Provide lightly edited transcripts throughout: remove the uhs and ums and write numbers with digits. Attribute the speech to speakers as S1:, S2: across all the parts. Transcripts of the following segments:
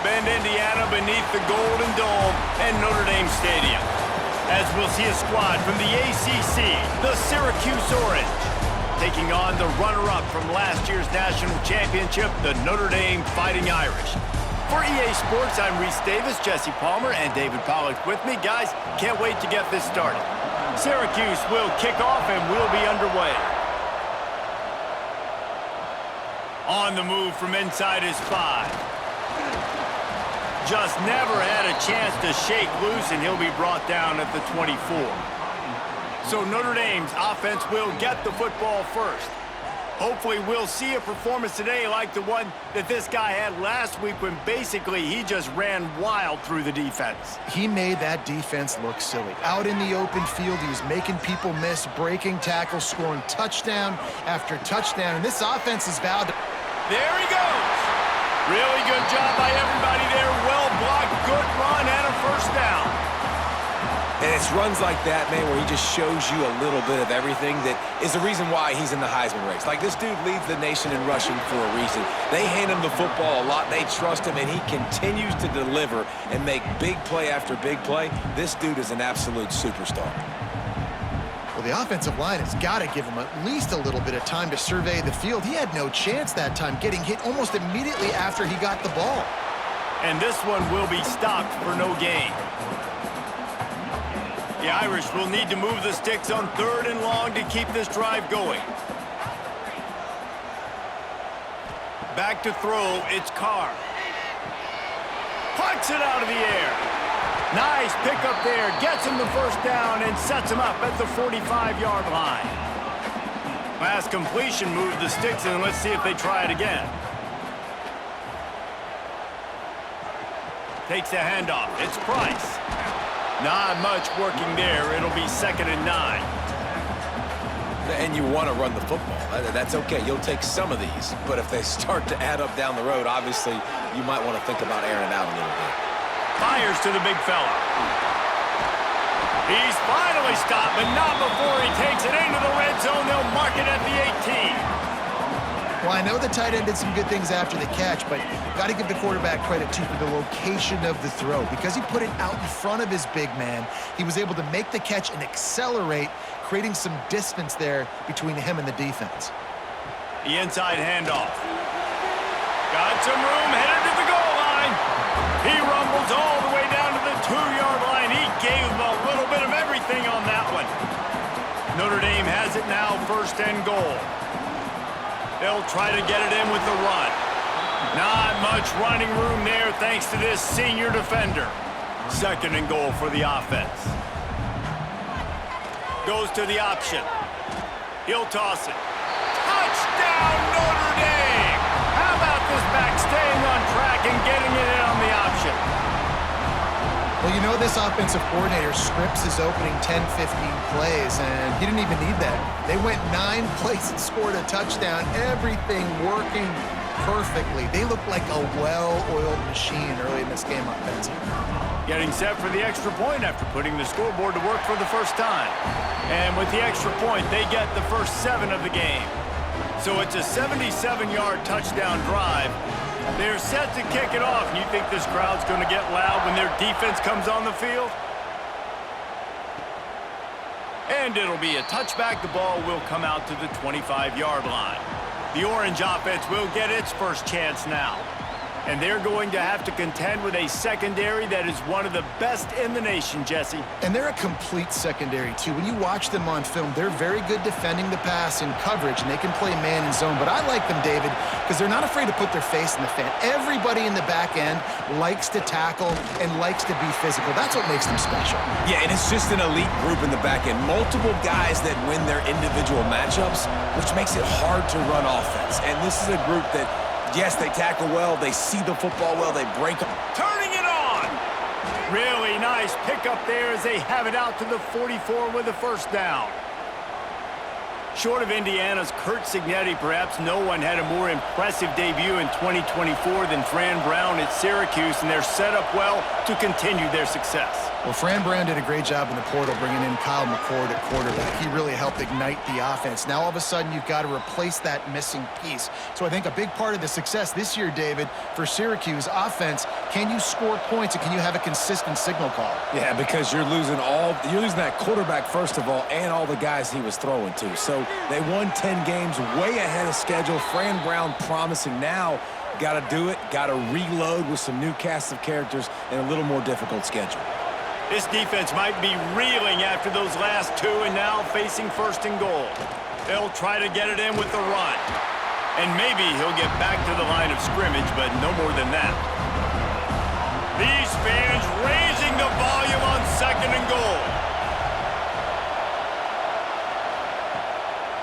S1: Bend, Indiana, beneath the Golden Dome and Notre Dame Stadium, as we'll see a squad from the ACC, the Syracuse Orange, taking on the runner-up from last year's national championship, the Notre Dame Fighting Irish. For EA Sports, I'm Reese Davis, Jesse Palmer, and David Pollack with me. Guys, can't wait to get this started. Syracuse will kick off and we'll be underway. On the move from inside his 5. Just never had a chance to shake loose, and he'll be brought down at the 24. So Notre Dame's offense will get the football first. Hopefully we'll see a performance today like the one that this guy had last week when basically he just ran wild through the defense.
S2: He made that defense look silly. Out in the open field, he was making people miss, breaking tackles, scoring touchdown after touchdown, and this offense is vowed to...
S1: There he goes. Really good job by everybody there. Well blocked, good run, and a first down.
S3: And it's runs like that, man, where he just shows you a little bit of everything that is the reason why he's in the Heisman race. Like, this dude leads the nation in rushing for a reason. They hand him the football a lot. They trust him, and he continues to deliver and make big play after big play. This dude is an absolute superstar.
S2: Well, the offensive line has got to give him at least a little bit of time to survey the field. He had no chance that time, getting hit almost immediately after he got the ball.
S1: And this one will be stopped for no gain. The Irish will need to move the sticks on 3rd and long to keep this drive going. Back to throw, it's Carr. Pucks it out of the air. Nice pickup there, gets him the first down and sets him up at the 45-yard line. Pass completion, move the sticks, and let's see if they try it again. Takes the handoff, it's Price. Not much working there, it'll be 2nd and 9.
S3: And you want to run the football. That's okay, you'll take some of these. But if they start to add up down the road, obviously you might want to think about airing it out a little bit.
S1: Fires to the big fella. He's finally stopped, but not before he takes it into the red zone. They'll mark it at the 18.
S2: Well, I know the tight end did some good things after the catch, but got to give the quarterback credit, too, for the location of the throw. Because he put it out in front of his big man, he was able to make the catch and accelerate, creating some distance there between him and the defense.
S1: The inside handoff. Got some room, headed to the goal line. He rumbles all the way down to the 2-yard line. He gave him a little bit of everything on that one. Notre Dame has it now, 1st and goal. They'll try to get it in with the run. Not much running room there thanks to this senior defender. 2nd and goal for the offense. Goes to the option. He'll toss it. Touchdown, Notre Dame! How about this back staying on track and getting it in on the option?
S2: Well, you know this offensive coordinator scripts his opening 10, 15 plays, and he didn't even need that. They went 9 plays and scored a touchdown, everything working perfectly. They look like a well-oiled machine early in this game offensively.
S1: Getting set for the extra point after putting the scoreboard to work for the first time. And with the extra point, they get the first 7 of the game. So it's a 77-yard touchdown drive. They're set to kick it off. You think this crowd's going to get loud when their defense comes on the field? And it'll be a touchback. The ball will come out to the 25-yard line. The Orange offense will get its first chance now. And they're going to have to contend with a secondary that is one of the best in the nation, Jesse.
S2: And they're a complete secondary, too. When you watch them on film, they're very good defending the pass in coverage, and they can play man and zone. But I like them, David, because they're not afraid to put their face in the fan. Everybody in the back end likes to tackle and likes to be physical. That's what makes them special.
S3: Yeah, and it's just an elite group in the back end. Multiple guys that win their individual matchups, which makes it hard to run offense. And this is a group that, yes, they tackle well, they see the football well, they break them.
S1: Turning it on! Really nice pickup there as they have it out to the 44 with a first down. Short of Indiana's Curt Cignetti, perhaps no one had a more impressive debut in 2024 than Fran Brown at Syracuse, and they're set up well to continue their success.
S2: Well, Fran Brown did a great job in the portal bringing in Kyle McCord at quarterback. He really helped ignite the offense. Now, all of a sudden, you've got to replace that missing piece. So I think a big part of the success this year, David, for Syracuse offense, can you score points and can you have a consistent signal call?
S3: Yeah, because you're losing that quarterback, first of all, and all the guys he was throwing to. So they won 10 games way ahead of schedule. Fran Brown promising now. Got to do it, got to reload with some new cast of characters and a little more difficult schedule.
S1: This defense might be reeling after those last two and now facing first and goal. They'll try to get it in with the run. And maybe he'll get back to the line of scrimmage, but no more than that. These fans raising the volume on second and goal.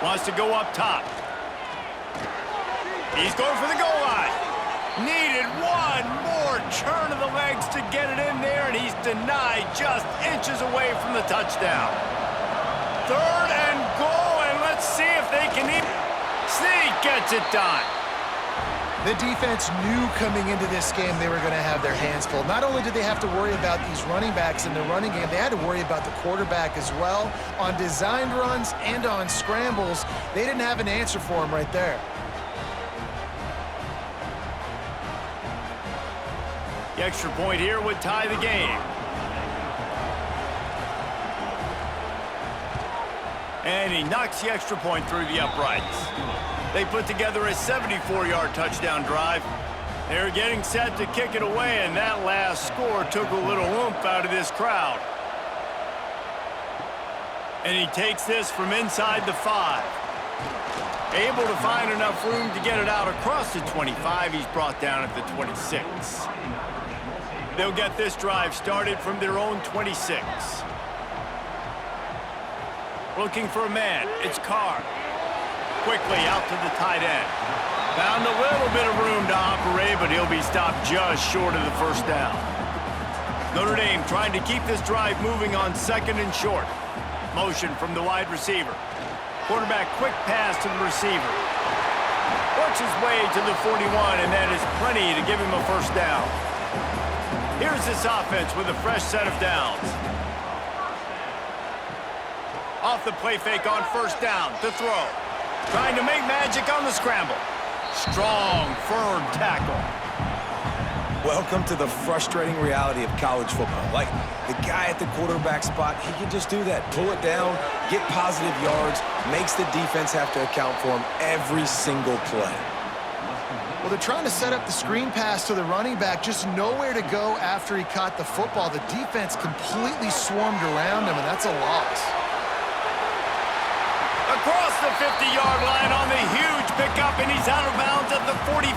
S1: Wants to go up top. He's going for the goal line. Needed one more turn of the legs to get it in there, and he's denied just inches away from the touchdown. Third and goal, and let's see if they can Sneak gets it done.
S2: The defense knew coming into this game they were going to have their hands full. Not only did they have to worry about these running backs in the running game, they had to worry about the quarterback as well. On designed runs and on scrambles, they didn't have an answer for him right there.
S1: The extra point here would tie the game. And he knocks the extra point through the uprights. They put together a 74-yard touchdown drive. They're getting set to kick it away, and that last score took a little oomph out of this crowd. And he takes this from inside the 5. Able to find enough room to get it out across the 25. He's brought down at the 26. They'll get this drive started from their own 26. Looking for a man. It's Carr. Quickly out to the tight end. Found a little bit of room to operate, but he'll be stopped just short of the first down. Notre Dame trying to keep this drive moving on second and short. Motion from the wide receiver. Quarterback quick pass to the receiver. Works his way to the 41, and that is plenty to give him a first down. Here's this offense with a fresh set of downs. Off the play fake on first down to throw. Trying to make magic on the scramble. Strong, firm tackle.
S3: Welcome to the frustrating reality of college football. Like, the guy at the quarterback spot, he can just do that. Pull it down, get positive yards, makes the defense have to account for him every single play.
S2: Well, they're trying to set up the screen pass to the running back, just nowhere to go after he caught the football. The defense completely swarmed around him, and that's a loss.
S1: Across the 50-yard line on the huge pickup, and he's out of bounds at the 45.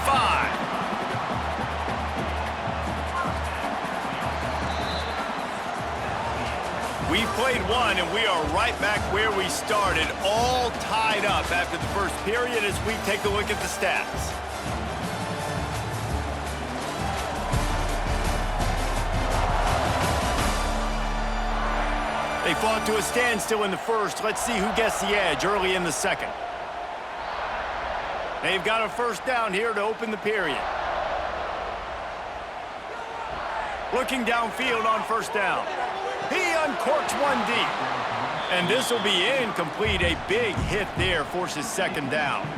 S1: We've played one, and we are right back where we started, all tied up after the first period as we take a look at the stats. They fought to a standstill in the first. Let's see who gets the edge early in the second. They've got a first down here to open the period. Looking downfield on first down. He uncorks one deep. And this will be incomplete. A big hit there forces second down.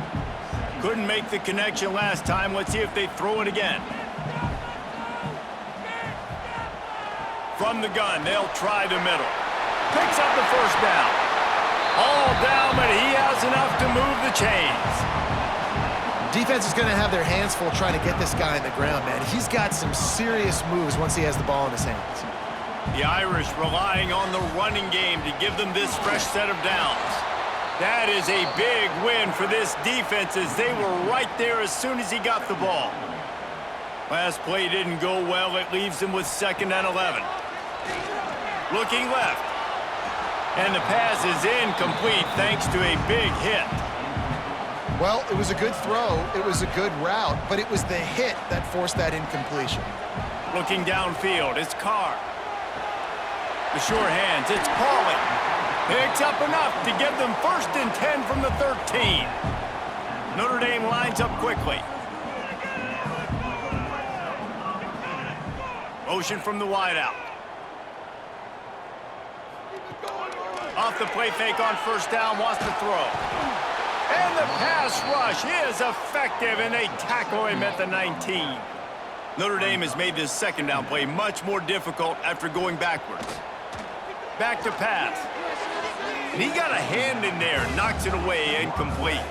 S1: Couldn't make the connection last time. Let's see if they throw it again. From the gun, they'll try the middle. Picks up the first down. All down, but he has enough to move the chains.
S2: Defense is going to have their hands full trying to get this guy on the ground, man. He's got some serious moves once he has the ball in his hands.
S1: The Irish relying on the running game to give them this fresh set of downs. That is a big win for this defense as they were right there as soon as he got the ball. Last play didn't go well. It leaves him with 2nd and 11. Looking left. And the pass is incomplete thanks to a big hit.
S2: Well, it was a good throw. It was a good route, but it was the hit that forced that incompletion.
S1: Looking downfield, it's Carr. The sure hands, it's Pauly. Picks up enough to give them 1st and 10 from the 13. Notre Dame lines up quickly. Motion from the wideout. Off the play fake on first down, wants to throw. And the pass rush is effective, and they tackle him at the 19. Notre Dame has made this second down play much more difficult after going backwards. Back to pass. And he got a hand in there, knocks it away, incomplete.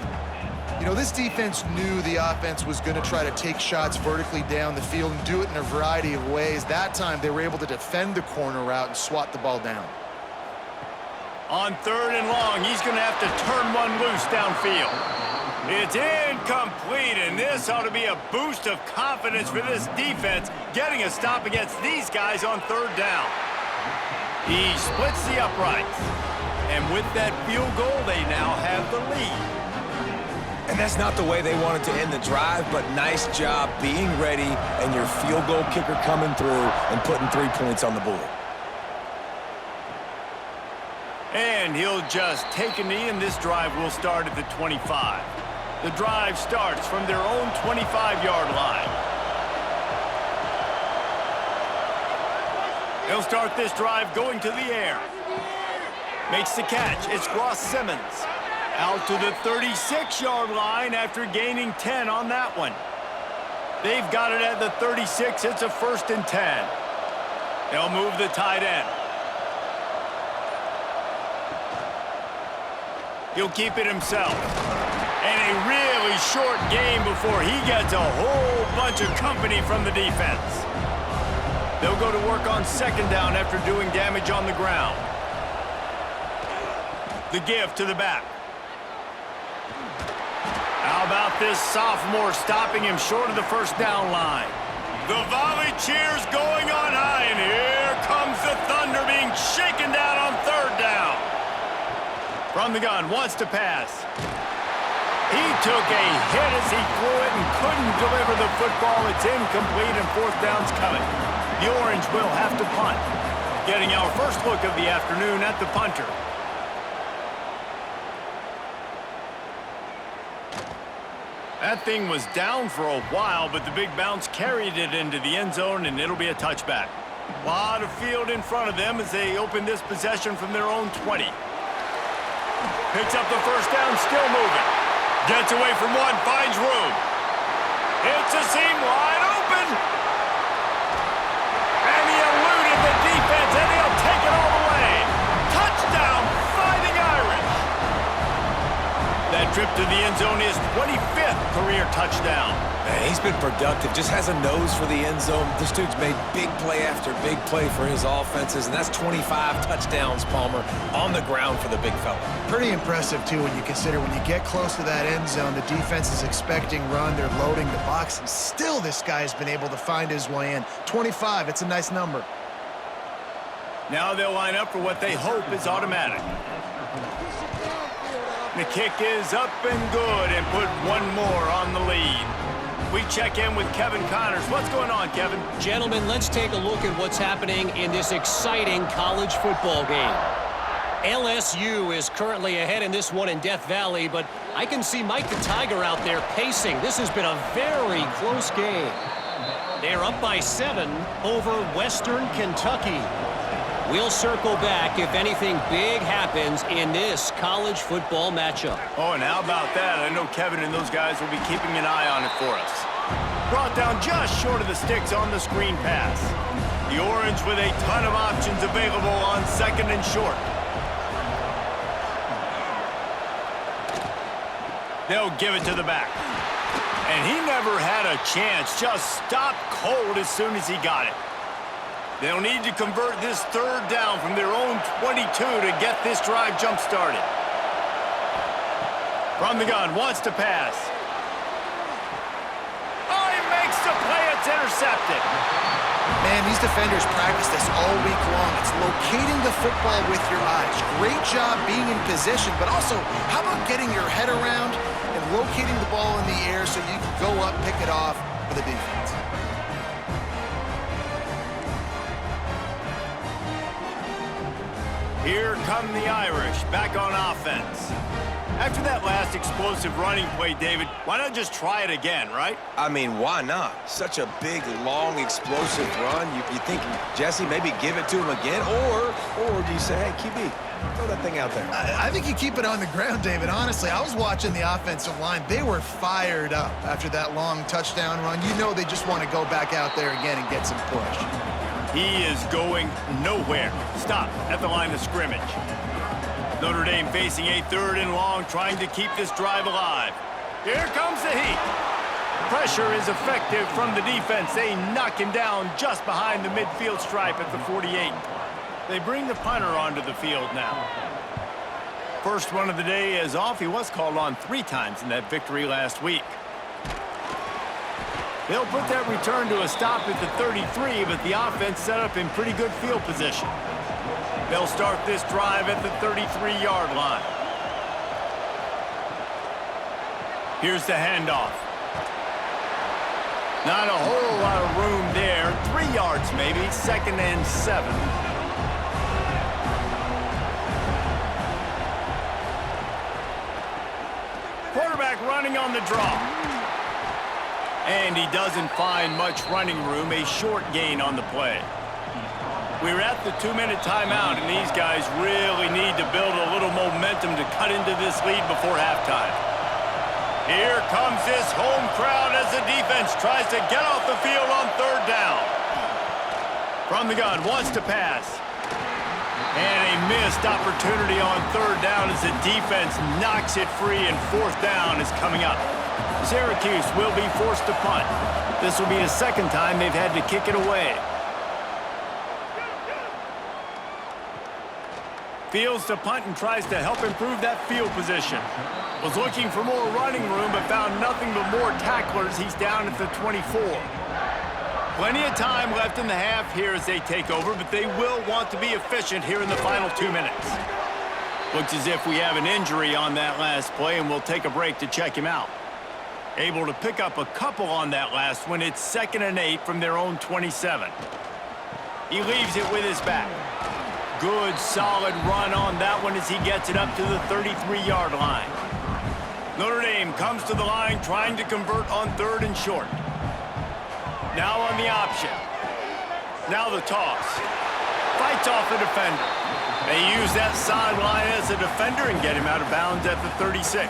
S2: You know, this defense knew the offense was going to try to take shots vertically down the field and do it in a variety of ways. That time, they were able to defend the corner route and swat the ball down.
S1: On 3rd and long, he's going to have to turn one loose downfield. It's incomplete, and this ought to be a boost of confidence for this defense, getting a stop against these guys on 3rd down. He splits the uprights, and with that field goal, they now have the lead.
S3: And that's not the way they wanted to end the drive, but nice job being ready and your field goal kicker coming through and putting 3 points on the board.
S1: And he'll just take a knee, and this drive will start at the 25. The drive starts from their own 25-yard line. They'll start this drive going to the air. Makes the catch. It's Ross Simmons. Out to the 36-yard line after gaining 10 on that one. They've got it at the 36. It's a 1st and 10. They'll move the tight end. He'll keep it himself. And a really short game before he gets a whole bunch of company from the defense. They'll go to work on 2nd down after doing damage on the ground. The give to the back. How about this sophomore stopping him short of the 1st down line? The volley cheers going on high, and here comes the Thunder being shaken down on 3rd down. From the gun, wants to pass. He took a hit as he threw it and couldn't deliver the football. It's incomplete, and 4th down's coming. The Orange will have to punt. Getting our first look of the afternoon at the punter. That thing was down for a while, but the big bounce carried it into the end zone, and it'll be a touchback. A lot of field in front of them as they open this possession from their own 20. Picks up the 1st down, still moving. Gets away from one, finds room. It's a seam wide open. And he eluded the defense, and he'll take it all the way. Touchdown, Fighting Irish. That trip to the end zone is 25th career touchdown.
S3: Man, he's been productive, just has a nose for the end zone. This dude's made big play after big play for his offenses, and that's 25 touchdowns, Palmer, on the ground for the big fella.
S2: Pretty impressive, too, when you consider when you get close to that end zone, the defense is expecting run, they're loading the box, and still this guy's been able to find his way in. 25, it's a nice number.
S1: Now they'll line up for what they hope is automatic. The kick is up and good, and put one more on the lead. We check in with Kevin Connors. What's going on, Kevin?
S4: Gentlemen, let's take a look at what's happening in this exciting college football game. LSU is currently ahead in this one in Death Valley, but I can see Mike the Tiger out there pacing. This has been a very close game. They're up by 7 over Western Kentucky. We'll circle back if anything big happens in this college football matchup.
S1: Oh, and how about that? I know Kevin and those guys will be keeping an eye on it for us. Brought down just short of the sticks on the screen pass. The Orange with a ton of options available on 2nd and short. They'll give it to the back. And he never had a chance. Just stopped cold as soon as he got it. They'll need to convert this 3rd down from their own 22 to get this drive jump-started. From the gun, wants to pass. Oh, he makes the play. It's intercepted.
S2: Man, these defenders practice this all week long. It's locating the football with your eyes. Great job being in position, but also, how about getting your head around and locating the ball in the air so you can go up, pick it off for the defense.
S1: Here come the Irish, back on offense. After that last explosive running play, David, Why not just try it again, right?
S3: I mean, why not? Such a big, long, explosive run. You think, Jesse, maybe give it to him again? Or do you say, hey, QB, throw that thing out there?
S2: I think you keep it on the ground, David. Honestly, I was watching the offensive line. They were fired up after that long touchdown run. You know they just want to go back out there again and get some push.
S1: He is going nowhere. Stop at the line of scrimmage. Notre Dame facing a 3rd and long, trying to keep this drive alive. Here comes the heat. Pressure is effective from the defense. They knock him down just behind the midfield stripe at the 48. They bring the punter onto the field now. First one of the day is off. He was called on 3 times in that victory last week. They'll put that return to a stop at the 33, but the offense set up in pretty good field position. They'll start this drive at the 33-yard line. Here's the handoff. Not a whole lot of room there. 3 yards maybe, 2nd and 7. Quarterback running on the draw. And he doesn't find much running room, a short gain on the play. We're at the 2-minute timeout, and these guys really need to build a little momentum to cut into this lead before halftime. Here comes this home crowd as the defense tries to get off the field on 3rd down. From the gun, wants to pass. And a missed opportunity on 3rd down as the defense knocks it free, and 4th down is coming up. Syracuse will be forced to punt. This will be the 2nd time they've had to kick it away. Fields to punt and tries to help improve that field position. Was looking for more running room, but found nothing but more tacklers. He's down at the 24. Plenty of time left in the half here as they take over, but they will want to be efficient here in the final 2 minutes. Looks as if we have an injury on that last play, and we'll take a break to check him out. Able to pick up a couple on that last one. It's 2nd and 8 from their own 27. He leaves it with his back. Good, solid run on that one as he gets it up to the 33-yard line. Notre Dame comes to the line trying to convert on 3rd and short. Now on the option. Now the toss. Fights off the defender. They use that sideline as a defender and get him out of bounds at the 36.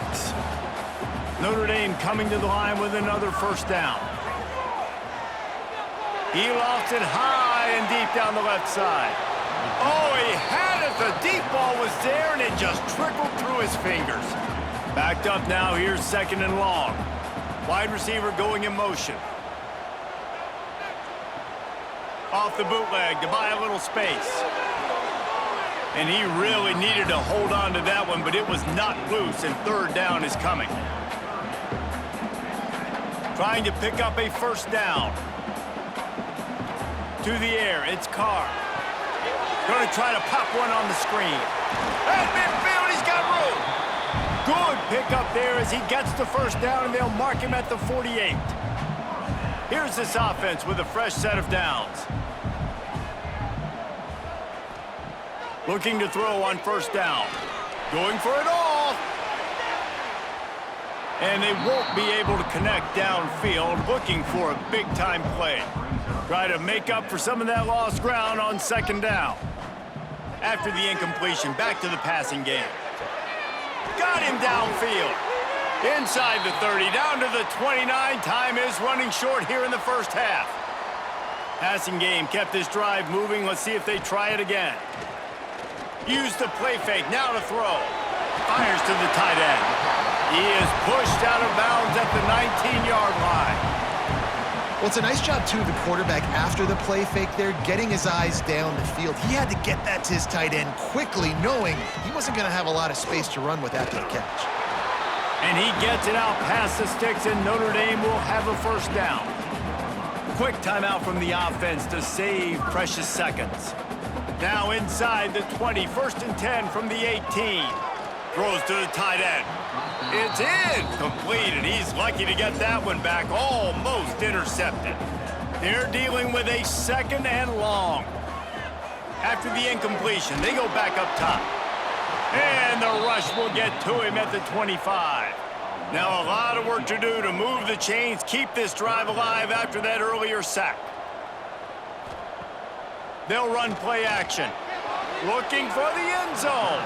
S1: Notre Dame coming to the line with another 1st down. He lofts it high and deep down the left side. Oh, he had it. The deep ball was there, and it just trickled through his fingers. Backed up now. Here's 2nd and long. Wide receiver going in motion. Off the bootleg to buy a little space. And he really needed to hold on to that one, but it was not loose, and 3rd down is coming. Trying to pick up a 1st down. To the air, it's Carr. Going to try to pop one on the screen. At midfield, he's got room. Good pickup there as he gets the 1st down, and they'll mark him at the 48. Here's this offense with a fresh set of downs. Looking to throw on 1st down. Going for it all. And they won't be able to connect downfield, looking for a big-time play. Try to make up for some of that lost ground on 2nd down. After the incompletion, back to the passing game. Got him downfield. Inside the 30, down to the 29. Time is running short here in the 1st half. Passing game kept this drive moving. Let's see if they try it again. Use the play fake, now to throw. Fires to the tight end. He is pushed out of bounds at the 19-yard line.
S2: Well, it's a nice job, too, of the quarterback after the play fake there, getting his eyes down the field. He had to get that to his tight end quickly, knowing he wasn't going to have a lot of space to run with after the catch.
S1: And he gets it out past the sticks, and Notre Dame will have a 1st down. Quick timeout from the offense to save precious seconds. Now inside the 20, 1st and 10 from the 18. Throws to the tight end. It's in, completed. He's lucky to get that one back, almost intercepted. They're dealing with a 2nd and long. After the incompletion, they go back up top. And the rush will get to him at the 25. Now a lot of work to do to move the chains, keep this drive alive after that earlier sack. They'll run play action. Looking for the end zone.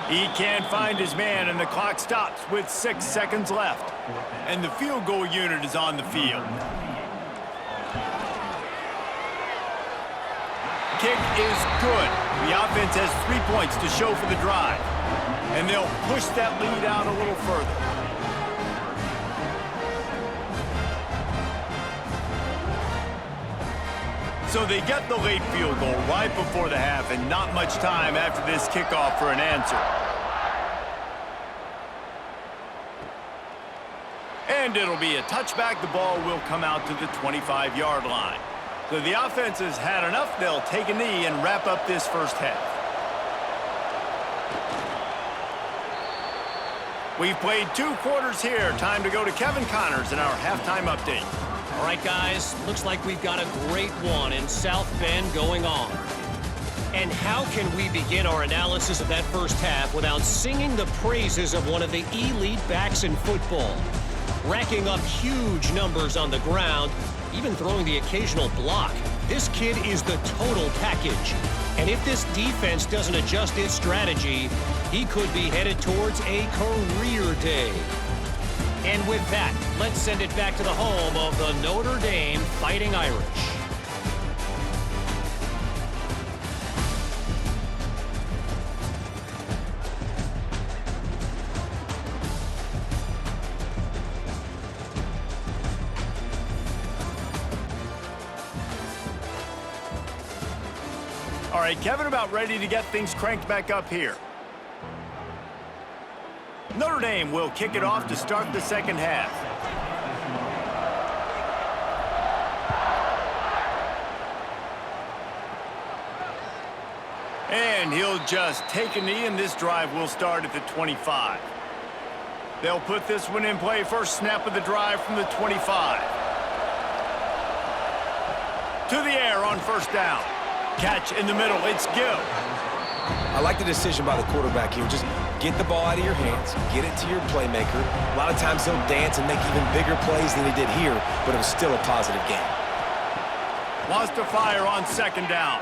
S1: He can't find his man, and the clock stops with 6 seconds left. And the field goal unit is on the field. Kick is good. The offense has 3 points to show for the drive. And they'll push that lead out a little further. So they get the late field goal right before the half, and not much time after this kickoff for an answer. And it'll be a touchback. The ball will come out to the 25-yard line. So the offense has had enough. They'll take a knee and wrap up this first half. We've played 2 quarters here. Time to go to Kevin Connors in our halftime update.
S4: All right, guys, looks like we've got a great one in South Bend going on. And how can we begin our analysis of that first half without singing the praises of one of the elite backs in football? Racking up huge numbers on the ground, even throwing the occasional block. This kid is the total package. And if this defense doesn't adjust its strategy, he could be headed towards a career day. And with that, let's send it back to the home of the Notre Dame Fighting Irish.
S1: All right, Kevin, about ready to get things cranked back up here. Notre Dame will kick it off to start the second half. And he'll just take a knee, and this drive will start at the 25. They'll put this one in play. First snap of the drive from the 25. To the air on first down. Catch in the middle. It's Gill.
S3: I like the decision by the quarterback here. Just get the ball out of your hands, get it to your playmaker. A lot of times he'll dance and make even bigger plays than he did here, but it was still a positive game.
S1: Wants to fire on second down.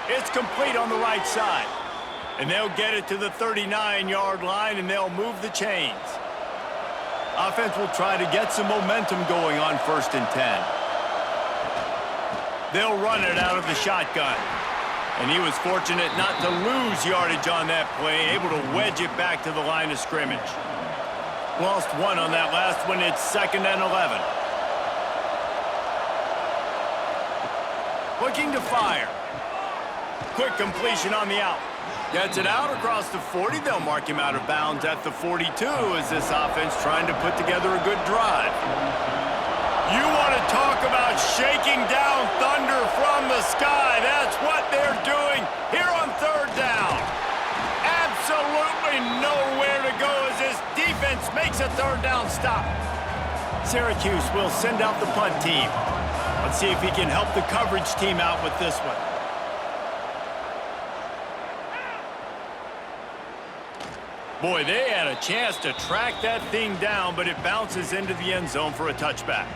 S1: It's complete on the right side. And they'll get it to the 39-yard line, and they'll move the chains. Offense will try to get some momentum going on 1st and 10. They'll run it out of the shotgun. And he was fortunate not to lose yardage on that play, able to wedge it back to the line of scrimmage. Lost 1 on that last one. It's 2nd and 11. Looking to fire. Quick completion on the out. Gets it out across the 40. They'll mark him out of bounds at the 42 as this offense trying to put together a good drive. You want to talk about shaking down thunder from the sky. That's what they're doing here on 3rd down. Absolutely nowhere to go as this defense makes a 3rd down stop. Syracuse will send out the punt team. Let's see if he can help the coverage team out with this one. Boy, they had a chance to track that thing down, but it bounces into the end zone for a touchback.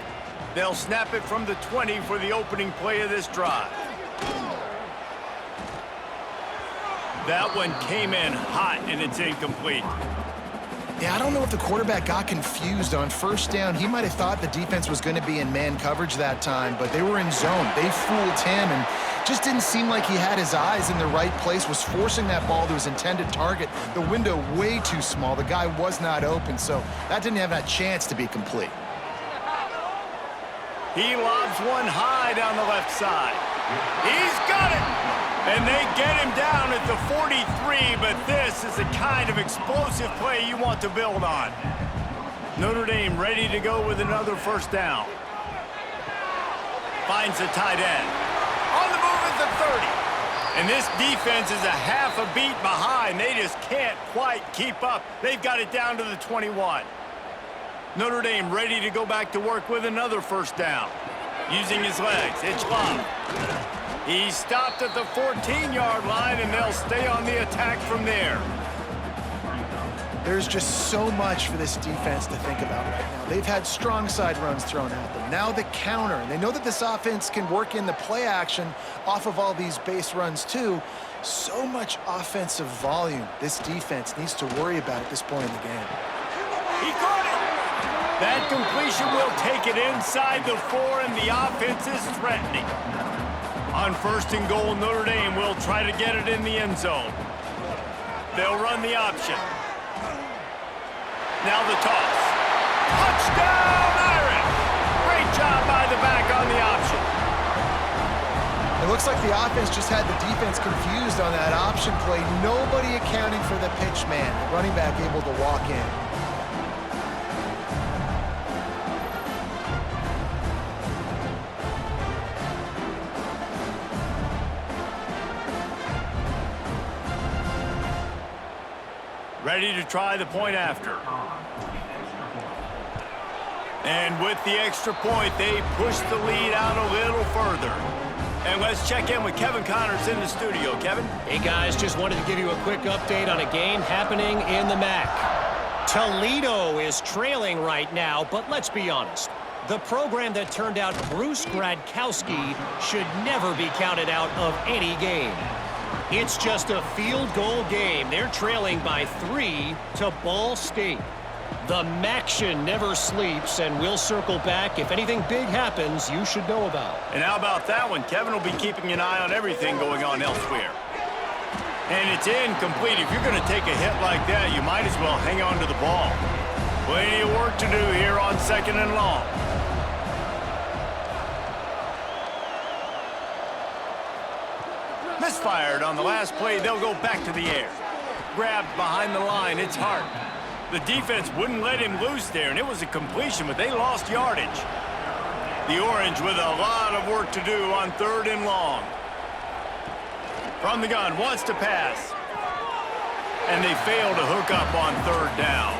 S1: They'll snap it from the 20 for the opening play of this drive. That one came in hot, and it's incomplete.
S2: Yeah, I don't know if the quarterback got confused on first down. He might have thought the defense was going to be in man coverage that time, but they were in zone. They fooled him and just didn't seem like he had his eyes in the right place, was forcing that ball to his intended target. The window way too small. The guy was not open, so that didn't have that chance to be complete.
S1: He lobs one high down the left side. He's got it! And they get him down at the 43, but this is the kind of explosive play you want to build on. Notre Dame ready to go with another first down. Finds the tight end. On the move at the 30. And this defense is a half a beat behind. They just can't quite keep up. They've got it down to the 21. Notre Dame ready to go back to work with another first down. Using his legs, it's Love. He stopped at the 14-yard line, and they'll stay on the attack from there.
S2: There's just so much for this defense to think about right now. They've had strong side runs thrown at them. Now the counter, and they know that this offense can work in the play action off of all these base runs too. So much offensive volume this defense needs to worry about at this point in the game.
S1: He caught it! That completion will take it inside the 4, and the offense is threatening. On 1st and goal, Notre Dame will try to get it in the end zone. They'll run the option. Now the toss. Touchdown, Irish! Great job by the back on the option.
S2: It looks like the offense just had the defense confused on that option play. Nobody accounting for the pitch man. The running back able to walk in.
S1: Ready to try the point after. And with the extra point, they push the lead out a little further. And let's check in with Kevin Connors in the studio. Kevin?
S4: Hey, guys, just wanted to give you a quick update on a game happening in the MAC. Toledo is trailing right now, but let's be honest. The program that turned out Bruce Gradkowski should never be counted out of any game. It's just a field goal game. They're trailing by 3 to Ball State. The Maction never sleeps, and we'll circle back. If anything big happens, you should know about.
S1: And how about that one? Kevin will be keeping an eye on everything going on elsewhere. And it's incomplete. If you're going to take a hit like that, you might as well hang on to the ball. Plenty of work to do here on 2nd and long. Misfired on the last play. They'll go back to the air. Grabbed behind the line. It's Hart. The defense wouldn't let him loose there, and it was a completion, but they lost yardage. The Orange with a lot of work to do on 3rd and long. From the gun, wants to pass. And they fail to hook up on 3rd down.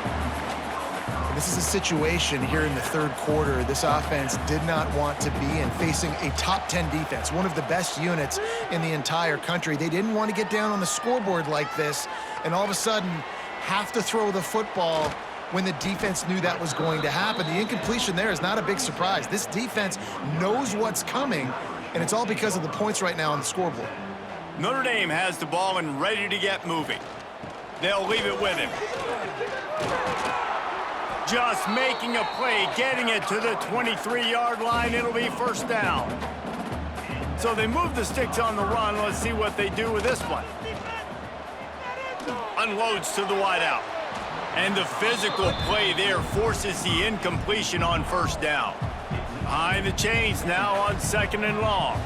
S2: This is a situation here in the 3rd quarter this offense did not want to be in, facing a top 10 defense, one of the best units in the entire country. They didn't want to get down on the scoreboard like this, and all of a sudden have to throw the football when the defense knew that was going to happen. The incompletion there is not a big surprise. This defense knows what's coming, and it's all because of the points right now on the scoreboard.
S1: Notre Dame has the ball and ready to get moving. They'll leave it with him. Just making a play, getting it to the 23-yard line. It'll be 1st down. So they move the sticks on the run. Let's see what they do with this one. Unloads to the wideout. And the physical play there forces the incompletion on 1st down. Behind the chains now on 2nd and long.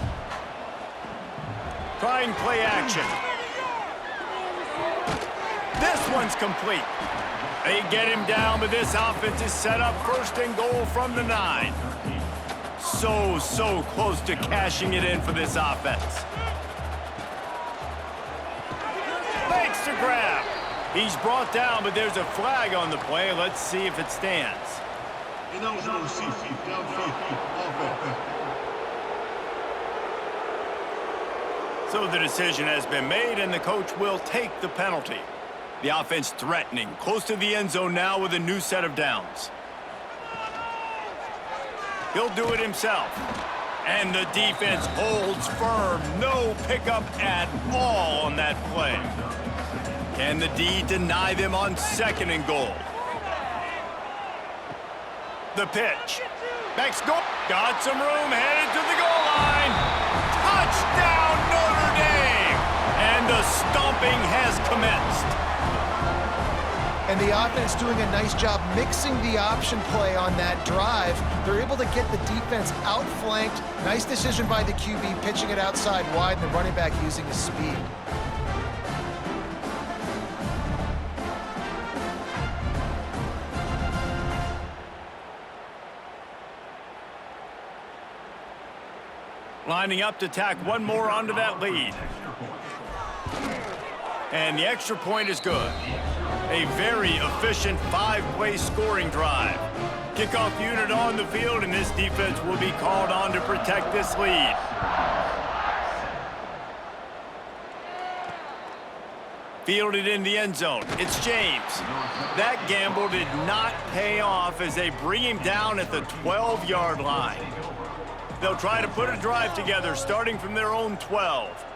S1: Trying play action. This one's complete. They get him down, but this offense is set up 1st and goal from the 9. So close to cashing it in for this offense. Makes the grab. He's brought down, but there's a flag on the play. Let's see if it stands. So the decision has been made, and the coach will take the penalty. The offense threatening, close to the end zone now with a new set of downs. He'll do it himself. And the defense holds firm. No pickup at all on that play. Can the D deny them on 2nd and goal? The pitch. Next goal. Got some room, headed to the goal line. Touchdown, Notre Dame! And the stomping has commenced.
S2: And the offense doing a nice job mixing the option play on that drive. They're able to get the defense outflanked. Nice decision by the QB, pitching it outside wide, and the running back using his speed.
S1: Lining up to tack one more onto that lead. And the extra point is good. A very efficient 5-play scoring drive. Kickoff unit on the field, and this defense will be called on to protect this lead. Fielded in the end zone. It's James. That gamble did not pay off as they bring him down at the 12-yard line. They'll try to put a drive together starting from their own 12.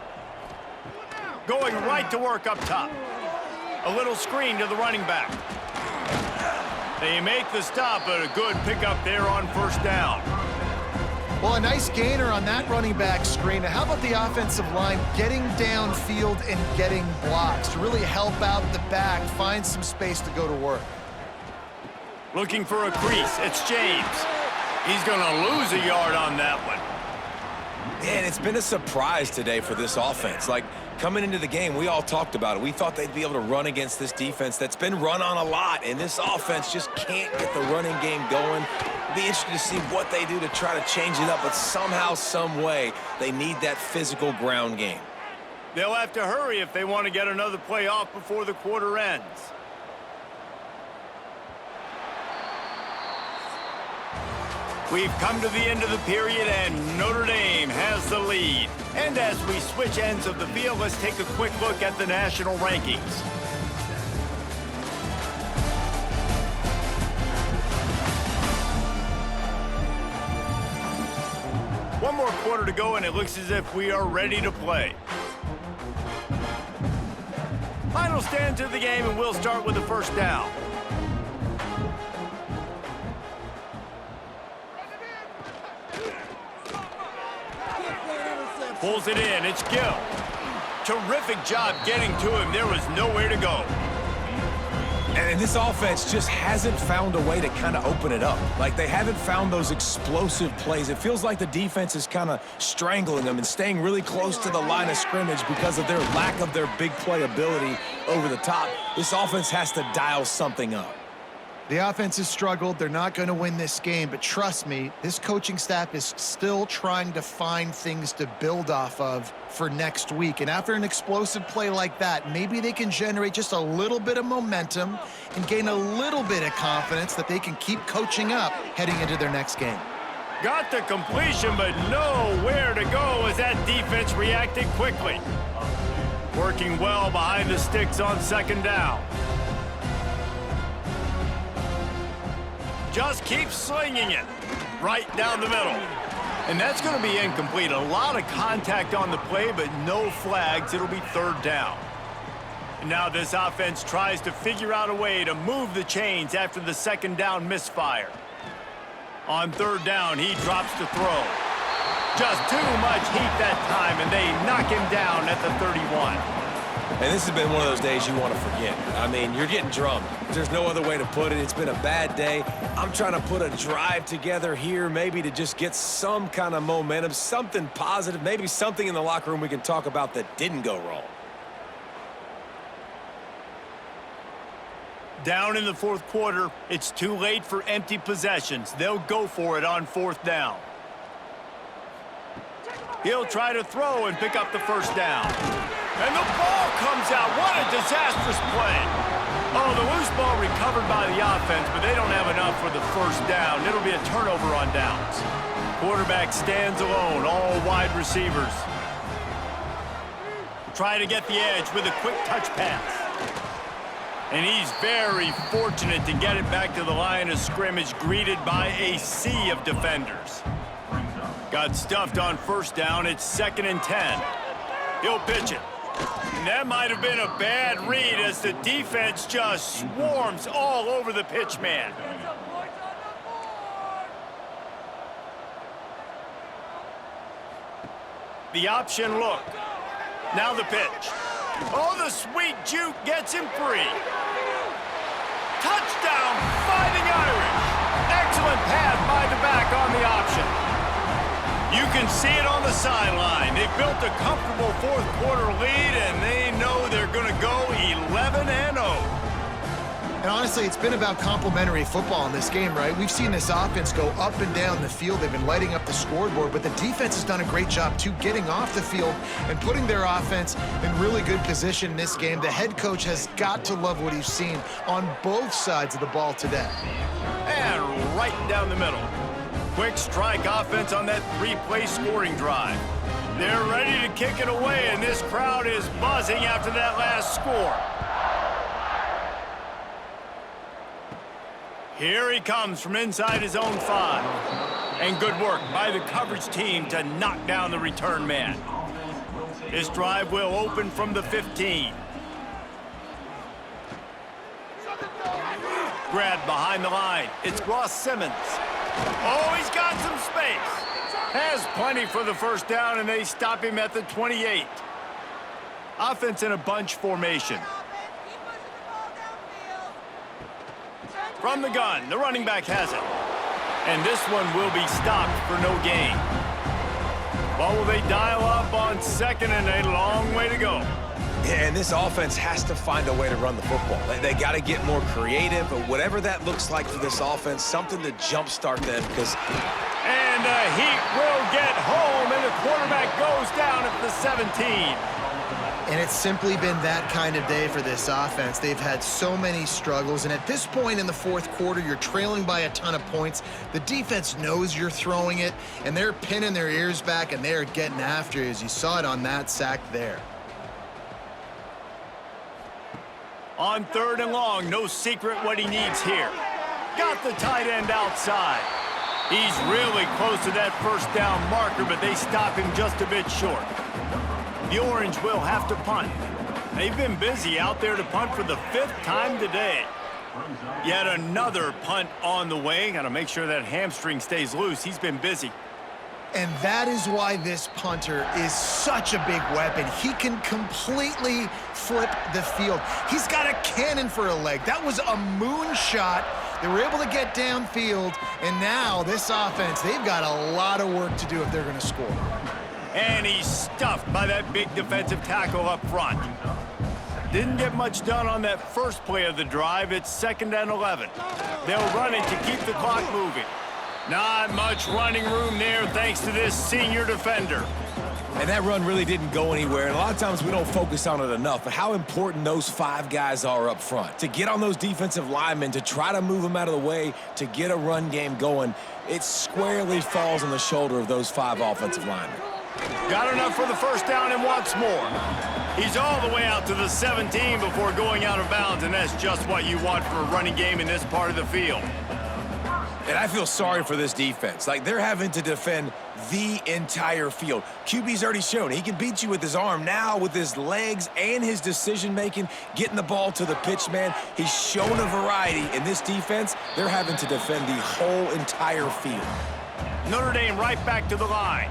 S1: Going right to work up top. A little screen to the running back. They make the stop, but a good pickup there on first down.
S2: Well, a nice gainer on that running back screen. Now, how about the offensive line getting downfield and getting blocks to really help out the back, find some space to go to work?
S1: Looking for a crease. It's James. He's going to lose a yard on that one.
S3: Man, it's been a surprise today for this offense. Like, coming into the game, we all talked about it. We thought they'd be able to run against this defense that's been run on a lot, and this offense just can't get the running game going. It'll be interesting to see what they do to try to change it up, but somehow, some way, they need that physical ground game.
S1: They'll have to hurry if they want to get another play off before the quarter ends. We've come to the end of the period, and Notre Dame has the lead. And as we switch ends of the field, let's take a quick look at the national rankings. One more quarter to go, and it looks as if we are ready to play. Final stands of the game, and we'll start with the first down. Pulls it in. It's Gill. Terrific job getting to him. There was nowhere to go.
S3: And this offense just hasn't found a way to kind of open it up. Like, they haven't found those explosive plays. It feels like the defense is kind of strangling them and staying really close to the line of scrimmage because of their lack of their big play ability over the top. This offense has to dial something up.
S2: The offense has struggled. They're not going to win this game, but trust me, this coaching staff is still trying to find things to build off of for next week. And after an explosive play like that, maybe they can generate just a little bit of momentum and gain a little bit of confidence that they can keep coaching up heading into their next game.
S1: Got the completion, but nowhere to go as that defense reacted quickly. Working well behind the sticks on second down. Just keep slinging it right down the middle. And that's going to be incomplete. A lot of contact on the play, but no flags. It'll be third down. And now this offense tries to figure out a way to move the chains after the second down misfire. On third down, he drops to throw. Just too much heat that time, and they knock him down at the 31.
S3: And this has been one of those days you want to forget. I mean, you're getting drummed. There's no other way to put it. It's been a bad day. I'm trying to put a drive together here, maybe to just get some kind of momentum, something positive, maybe something in the locker room we can talk about that didn't go wrong.
S1: Down in the fourth quarter, it's too late for empty possessions. They'll go for it on fourth down. He'll try to throw and pick up the first down. And the ball comes out. What a disastrous play. Oh, the loose ball recovered by the offense, but they don't have enough for the first down. It'll be a turnover on downs. Quarterback stands alone, all wide receivers. Try to get the edge with a quick touch pass. And he's very fortunate to get it back to the line of scrimmage, greeted by a sea of defenders. Got stuffed on first down. It's 2nd and 10. He'll pitch it. And that might have been a bad read as the defense just swarms all over the pitch man. The option look. Now the pitch. Oh, the sweet juke gets him free. Touchdown, Fighting Irish. Excellent pass by the back on the option. You can see it on the sideline. They've built a comfortable fourth quarter lead, and they know they're going to go 11-0.
S2: And honestly, it's been about complementary football in this game, right? We've seen this offense go up and down the field. They've been lighting up the scoreboard, but the defense has done a great job, too, getting off the field and putting their offense in really good position in this game. The head coach has got to love what he's seen on both sides of the ball today.
S1: And right down the middle. Quick strike offense on that three-play scoring drive. They're ready to kick it away, and this crowd is buzzing after that last score. Here he comes from inside his own 5. And good work by the coverage team to knock down the return man. This drive will open from the 15. Grabbed behind the line. It's Ross Simmons. Oh, he's got some space. Has plenty for the first down, and they stop him at the 28. Offense in a bunch formation. From the gun, the running back has it. And this one will be stopped for no gain. Well, will they dial up on second and a long way to go?
S3: Yeah, and this offense has to find a way to run the football. They got to get more creative, but whatever that looks like for this offense, something to jumpstart them because...
S1: And the Heat will get home, and the quarterback goes down at the 17.
S2: And it's simply been that kind of day for this offense. They've had so many struggles, and at this point in the fourth quarter, you're trailing by a ton of points. The defense knows you're throwing it, and they're pinning their ears back, and they're getting after you, as you saw it on that sack there.
S1: On 3rd and long, no secret what he needs here. Got the tight end outside. He's really close to that first down marker, but they stop him just a bit short. The Orange will have to punt. They've been busy out there to punt for the 5th time today. Yet another punt on the way. Got to make sure that hamstring stays loose. He's been busy.
S2: And that is why this punter is such a big weapon. He can completely flip the field. He's got a cannon for a leg. That was a moonshot. They were able to get downfield, and now this offense, they've got a lot of work to do if they're going to score.
S1: And he's stuffed by that big defensive tackle up front. Didn't get much done on that first play of the drive. It's 2nd and 11. They'll run it to keep the clock moving. Not much running room there thanks to this senior defender.
S3: And that run really didn't go anywhere. And a lot of times we don't focus on it enough, but how important those 5 guys are up front. To get on those defensive linemen, to try to move them out of the way, to get a run game going, it squarely falls on the shoulder of those 5 offensive linemen.
S1: Got enough for the first down and wants more. He's all the way out to the 17 before going out of bounds, and that's just what you want for a running game in this part of the field.
S3: And I feel sorry for this defense. Like, they're having to defend the entire field. QB's already shown he can beat you with his arm. Now, with his legs and his decision-making, getting the ball to the pitch man, he's shown a variety. In this defense, they're having to defend the whole entire field.
S1: Notre Dame right back to the line.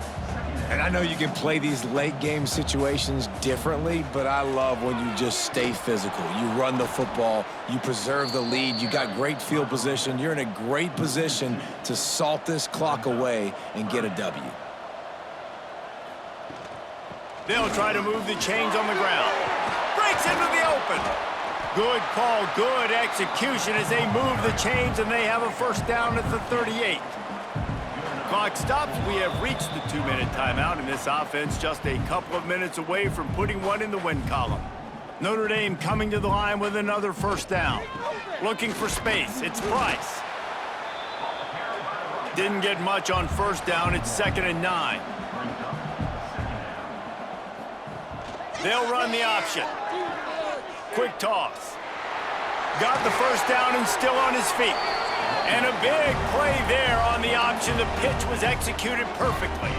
S3: And I know you can play these late-game situations differently, but I love when you just stay physical. You run the football, you preserve the lead, you got great field position. You're in a great position to salt this clock away and get a W.
S1: They'll try to move the chains on the ground. Breaks into the open. Good call, good execution as they move the chains, and they have a first down at the 38. Clock stops. We have reached the 2-minute timeout, and this offense just a couple of minutes away from putting one in the win column. Notre Dame coming to the line with another first down. Looking for space. It's Price. Didn't get much on first down. It's 2nd and 9. They'll run the option. Quick toss. Got the first down and still on his feet. And a big play there on the option. The pitch was executed perfectly.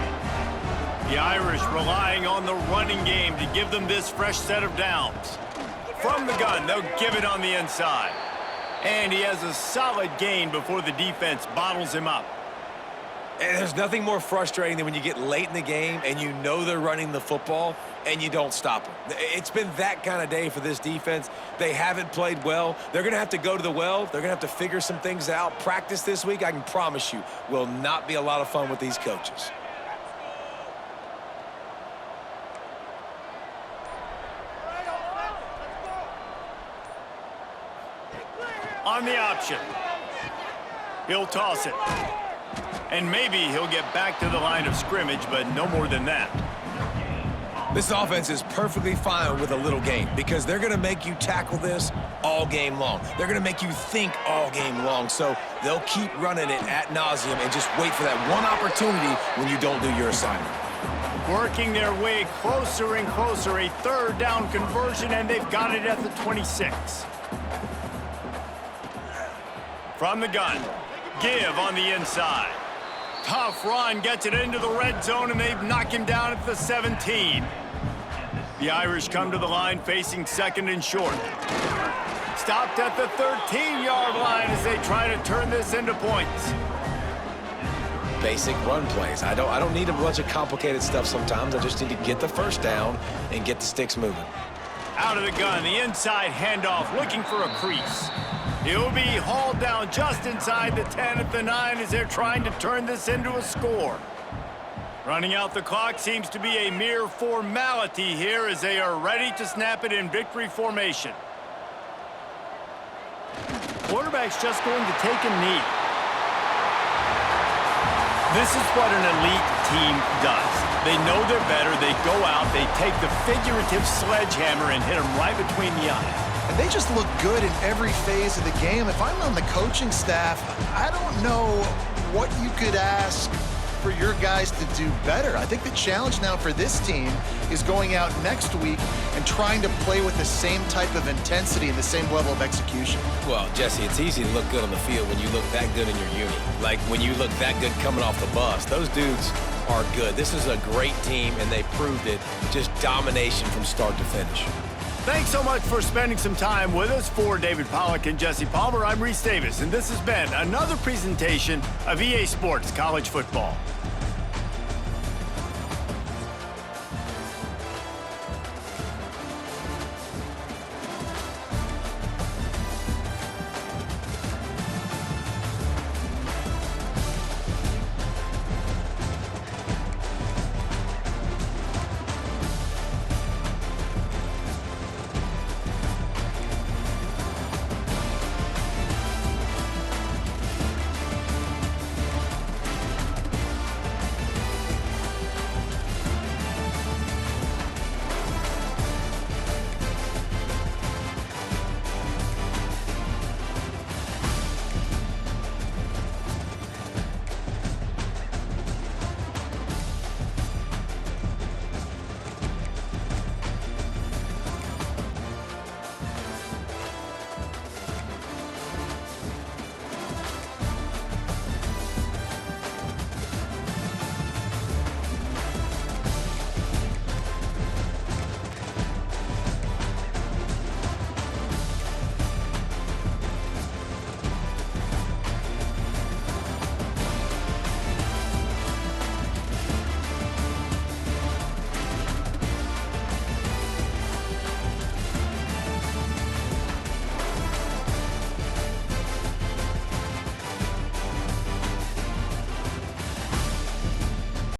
S1: The Irish relying on the running game to give them this fresh set of downs. From the gun, they'll give it on the inside. And he has a solid gain before the defense bottles him up.
S3: And there's nothing more frustrating than when you get late in the game and you know they're running the football and you don't stop them. It's been that kind of day for this defense. They haven't played well. They're going to have to go to the well. They're going to have to figure some things out. Practice this week, I can promise you, will not be a lot of fun with these coaches.
S1: On the option. He'll toss it. And maybe he'll get back to the line of scrimmage, but no more than that.
S3: This offense is perfectly fine with a little game because they're going to make you tackle this all game long. They're going to make you think all game long. So they'll keep running it ad nauseum and just wait for that one opportunity when you don't do your assignment.
S1: Working their way closer and closer, a third down conversion, and they've got it at the 26. From the gun, give on the inside. Tough run, gets it into the red zone, and they've knocked him down at the 17. The Irish come to the line facing second and short. Stopped at the 13-yard line as they try to turn this into points.
S3: Basic run plays. I don't need a bunch of complicated stuff sometimes. I just need to get the first down and get the sticks moving.
S1: Out of the gun, the inside handoff, looking for a crease. He'll be hauled down just inside the 10 at the 9 as they're trying to turn this into a score. Running out the clock seems to be a mere formality here as they are ready to snap it in victory formation. Quarterback's just going to take a knee. This is what an elite team does. They know they're better, they go out, they take the figurative sledgehammer and hit them right between the eyes.
S2: And they just look good in every phase of the game. If I'm on the coaching staff, I don't know what you could ask for your guys to do better. I think the challenge now for this team is going out next week and trying to play with the same type of intensity and the same level of execution.
S3: Well, Jesse, it's easy to look good on the field when you look that good in your uni. Like when you look that good coming off the bus. Those dudes are good. This is a great team, and they proved it. Just domination from start to finish.
S1: Thanks so much for spending some time with us. For David Pollack and Jesse Palmer, I'm Reese Davis, and this has been another presentation of EA Sports College Football.